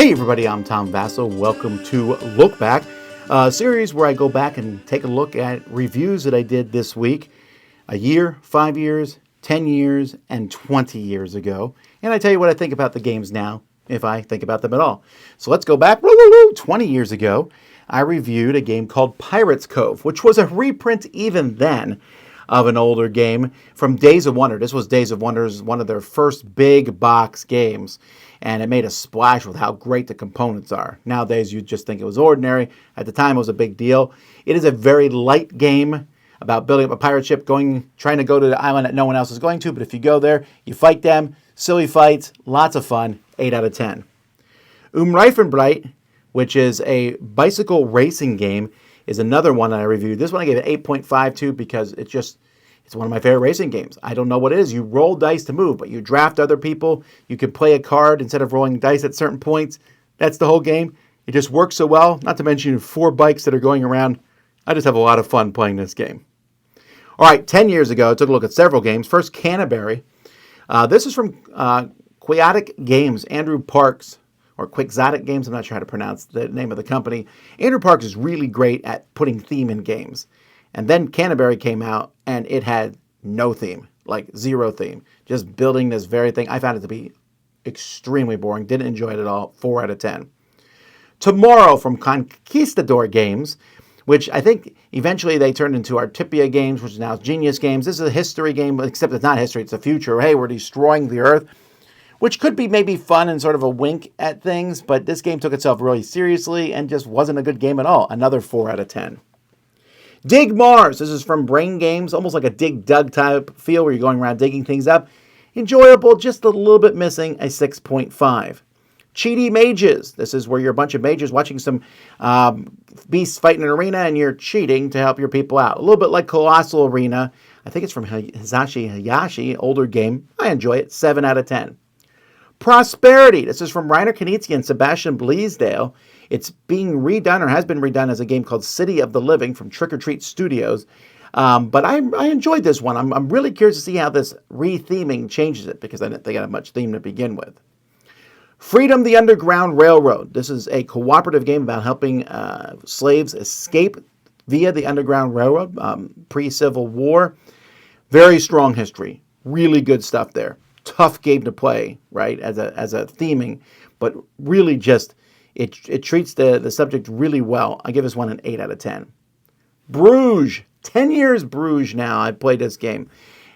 Hey everybody, I'm Tom Vasel. Welcome to Lookback, a series where I go back and take a look at reviews that I did this week, a year, 5 years, 10 years, and 20 years ago. And I tell you what I think about the games now, if I think about them at all. So let's go back 20 years ago. I reviewed a game called Pirates Cove, which was a reprint even then of an older game from Days of Wonder. This was Days of Wonder's one of their first big box games, and it made a splash with how great the components are. Nowadays, you'd just think it was ordinary. At the time, it was a big deal. It is a very light game about building up a pirate ship, trying to go to the island that no one else is going to, but if you go there, you fight them. Silly fights, lots of fun, 8 out of 10. Reifenbreit, which is a bicycle racing game, is another one that I reviewed. This one I gave it 8.52 because it's one of my favorite racing games. I don't know what it is. You roll dice to move, but you draft other people. You can play a card instead of rolling dice at certain points. That's the whole game. It just works so well, not to mention 4 bikes that are going around. I just have a lot of fun playing this game. All right, 10 years ago, I took a look at several games. First, Canterbury. This is from Quixotic Games, Andrew Parks, or Quixotic Games. I'm not sure how to pronounce the name of the company. Andrew Parks is really great at putting theme in games. And then Canterbury came out, and it had no theme, like zero theme. Just building this very thing. I found it to be extremely boring. Didn't enjoy it at all. 4 out of 10. Tomorrow from Conquistador Games, which I think eventually they turned into Artipia Games, which is now Genius Games. This is a history game, except it's not history. It's the future. Hey, we're destroying the Earth, which could be maybe fun and sort of a wink at things, but this game took itself really seriously and just wasn't a good game at all. Another 4 out of 10. Dig Mars. This is from Brain Games, almost like a Dig Dug type feel where you're going around digging things up. Enjoyable, just a little bit missing, a 6.5. Cheaty Mages. This is where you're a bunch of mages watching some beasts fight in an arena and you're cheating to help your people out. A little bit like Colossal Arena. I think it's from Hisashi Hayashi, older game. I enjoy it, 7 out of 10. Prosperity. This is from Reiner Knizia and Sebastian Bleasdale. It's being redone or has been redone as a game called City of the Living from Trick or Treat Studios. But I enjoyed this one. I'm really curious to see how this re-theming changes it because I didn't think it had much theme to begin with. Freedom the Underground Railroad. This is a cooperative game about helping slaves escape via the Underground Railroad, pre-Civil War. Very strong history. Really good stuff there. Tough game to play, right, as a theming, but really just, it treats the subject really well. I give this one an 8 out of 10. Bruges. 10 years Bruges now I played this game,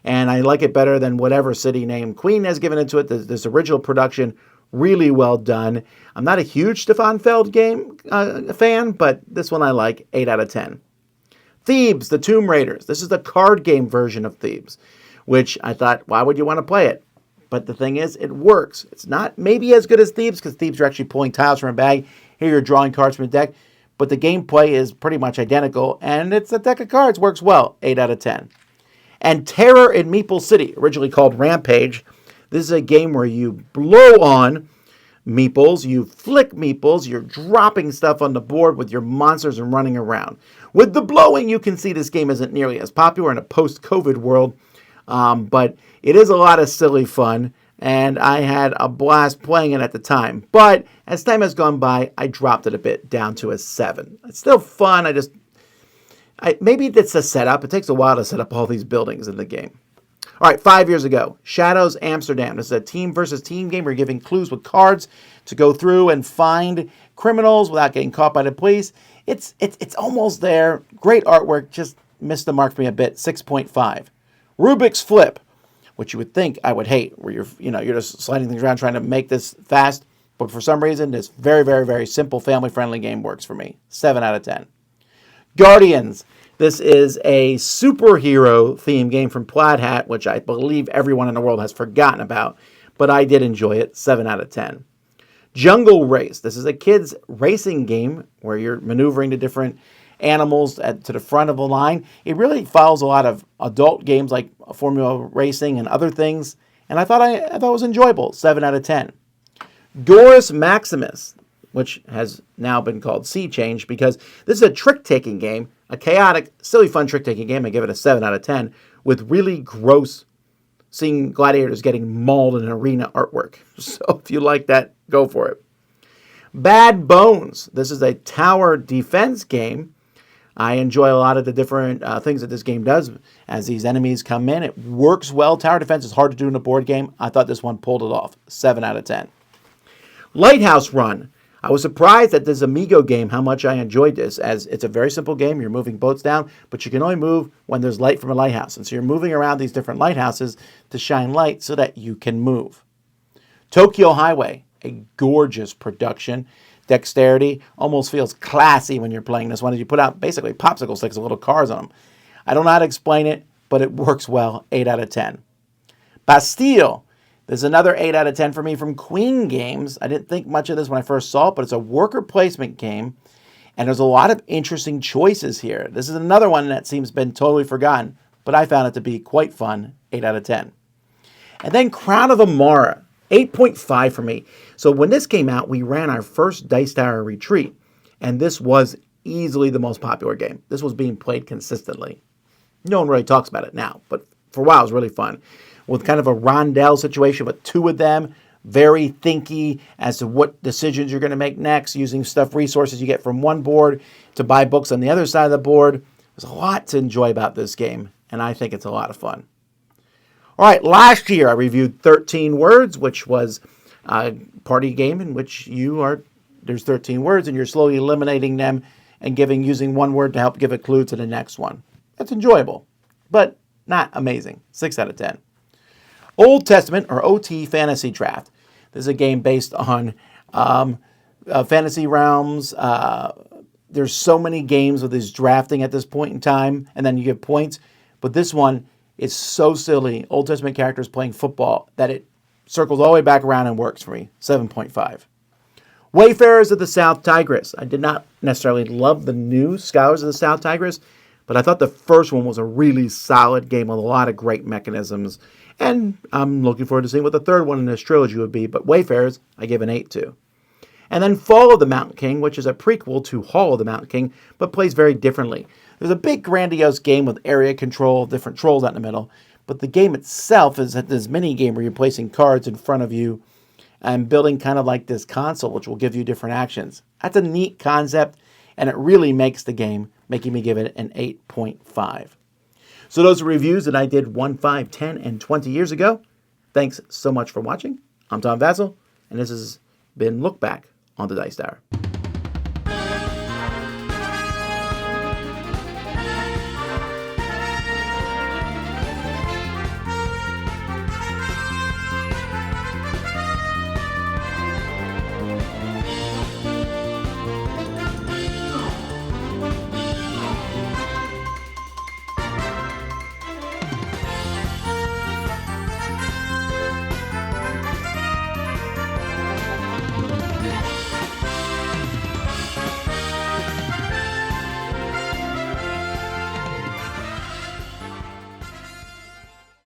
and I like it better than whatever city name Queen has given it to it. This original production, really well done. I'm not a huge Stefan Feld game fan, but this one I like, 8 out of 10. Thebes, the Tomb Raiders. This is the card game version of Thebes, which I thought, why would you want to play it? But the thing is, it works. It's not maybe as good as Thebes, because Thebes are actually pulling tiles from a bag. Here you're drawing cards from a deck. But the gameplay is pretty much identical, and it's a deck of cards. Works well, 8 out of 10. And Terror in Meeple City, originally called Rampage. This is a game where you blow on meeples, you flick meeples, you're dropping stuff on the board with your monsters and running around. With the blowing, you can see this game isn't nearly as popular in a post-COVID world. But it is a lot of silly fun, and I had a blast playing it at the time. But as time has gone by, I dropped it a bit down to a 7. It's still fun. Maybe it's a setup. It takes a while to set up all these buildings in the game. All right, 5 years ago, Shadows Amsterdam. This is a team versus team game where you're giving clues with cards to go through and find criminals without getting caught by the police. It's almost there. Great artwork. Just missed the mark for me a bit. 6.5. Rubik's Flip, which you would think I would hate, where you're just sliding things around trying to make this fast, but for some reason this very, very, very simple family-friendly game works for me. 7 out of 10. Guardians. This is a superhero theme game from Plaid Hat, which I believe everyone in the world has forgotten about, but I did enjoy it. 7 out of 10. Jungle Race. This is a kids racing game where you're maneuvering the different animals to the front of the line. It really follows a lot of adult games like Formula Racing and other things, and I thought it was enjoyable. 7 out of 10. Doris Maximus, which has now been called Sea Change because this is a trick-taking game, a chaotic, silly, fun trick-taking game. I give it a 7 out of 10 with really gross seeing gladiators getting mauled in an arena artwork. So if you like that, go for it. Bad Bones. This is a tower defense game. I enjoy a lot of the different things that this game does as these enemies come in. It works well. Tower defense is hard to do in a board game. I thought this one pulled it off. 7 out of 10. Lighthouse Run. I was surprised at this Amigo game how much I enjoyed this, as it's a very simple game. You're moving boats down, but you can only move when there's light from a lighthouse. And so you're moving around these different lighthouses to shine light so that you can move. Tokyo Highway, a gorgeous production. Dexterity almost feels classy when you're playing this one, as you put out basically popsicle sticks with little cars on them. I don't know how to explain it, but it works well. 8 out of 10. Bastille. There's another 8 out of 10 for me from Queen Games. I didn't think much of this when I first saw it, but it's a worker placement game, and there's a lot of interesting choices here. This is another one that seems been totally forgotten, but I found it to be quite fun. 8 out of 10. And then Crown of Amara. 8.5 for me. So when this came out, we ran our first Dice Tower retreat, and this was easily the most popular game. This was being played consistently. No one really talks about it now, but for a while it was really fun. With kind of a rondel situation with 2 of them, very thinky as to what decisions you're going to make next, using resources you get from one board to buy books on the other side of the board. There's a lot to enjoy about this game, and I think it's a lot of fun. All right, last year I reviewed 13 Words, which was a party game in which there's 13 words and you're slowly eliminating them and using one word to help give a clue to the next one. That's enjoyable, but not amazing. 6 out of 10. Old Testament, or OT Fantasy Draft. This is a game based on fantasy realms. There's so many games with this drafting at this point in time, and then you get points. But this one is so silly. Old Testament characters playing football that it circles all the way back around and works for me. 7.5. Wayfarers of the South Tigris. I did not necessarily love the new Scholars of the South Tigris, but I thought the first one was a really solid game with a lot of great mechanisms. And I'm looking forward to seeing what the third one in this trilogy would be. But Wayfarers, I give an 8 to. And then Fall of the Mountain King, which is a prequel to Hall of the Mountain King, but plays very differently. There's a big grandiose game with area control, different trolls out in the middle. But the game itself is this mini game where you're placing cards in front of you and building kind of like this console, which will give you different actions. That's a neat concept, and it really makes the game, making me give it an 8.5. So those are reviews that I did 1, 5, 10, and 20 years ago. Thanks so much for watching. I'm Tom Vasel, and this has been Look Back on the Dice Tower.